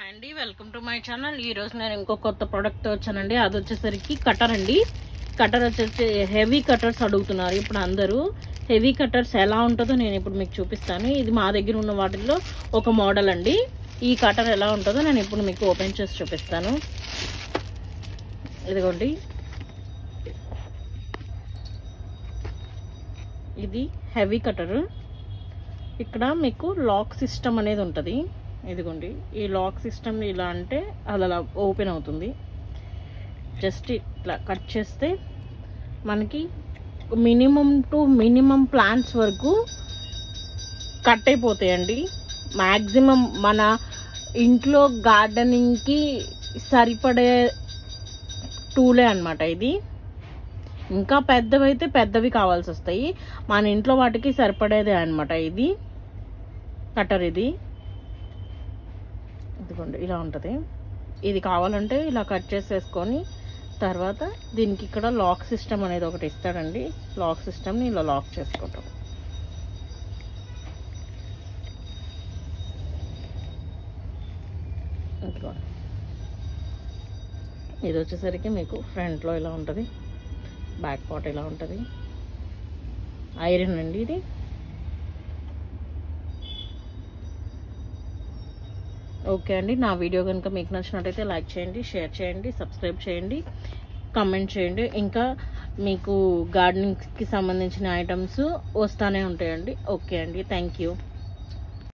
Hi అండి, welcome to my channel. ఈ రోజు నేను ఇంకో కొత్త ప్రోడక్ట్ వచ్చానండి. అది వచ్చేసరికి కటర్ అండి. కటర్ వచ్చేసి హెవీ కటర్స్ అడుగుతున్నారు ఇప్పుడు అందరూ. హెవీ కటర్స్ ఎలా ఉంటుందో నేను ఇప్పుడు మీకు చూపిస్తాను. ఇది మా దగ్గర ఉన్న వాటిల్లో ఒక మోడల్ అండి. ఈ కటర్ ఎలా ఉంటుందో నేను ఇప్పుడు మీకు ఓపెన్ చేసి చూపిస్తాను. ఇదిగోండి, ఇది హెవీ కటర్. ఇక్కడ మీకు లాక్ సిస్టమ్ అనేది ఉంటుంది. ఇదిగోండి, ఈ లాక్ సిస్టమ్ ఇలా అంటే అలా ఓపెన్ అవుతుంది. జస్ట్ ఇట్లా కట్ చేస్తే మనకి మినిమం టు మినిమం ప్లాంట్స్ వరకు కట్ అయిపోతాయండి. మ్యాక్సిమం మన ఇంట్లో గార్డెనింగ్కి సరిపడే టూలే అన్నమాట ఇది. ఇంకా పెద్దవైతే పెద్దవి కావాల్సి వస్తాయి. మన ఇంట్లో వాటికి సరిపడేదే అన్నమాట ఇది కటర్. ఇదిగోండి, ఇలా ఉంటుంది. ఇది కావాలంటే ఇలా కట్ చేసేసుకొని తర్వాత దీనికి ఇక్కడ లాక్ సిస్టమ్ అనేది ఒకటి ఇస్తాడండి. లాక్ సిస్టమ్ని ఇలా లాక్ చేసుకుంటాం. ఇది వచ్చేసరికి మీకు ఫ్రంట్లో ఇలా ఉంటుంది, బ్యాక్ పార్ట్ ఇలా ఉంటుంది. ఐరన్ అండి ఇది. ఓకే అండి, నా వీడియో కనుక మీకు నచ్చినట్టయితే లైక్ చేయండి, షేర్ చేయండి, సబ్స్క్రైబ్ చేయండి, కామెంట్ చేయండి. ఇంకా మీకు గార్డెనింగ్కి సంబంధించిన ఐటమ్స్ వస్తూనే ఉంటాయండి. ఓకే అండి, థ్యాంక్ యూ.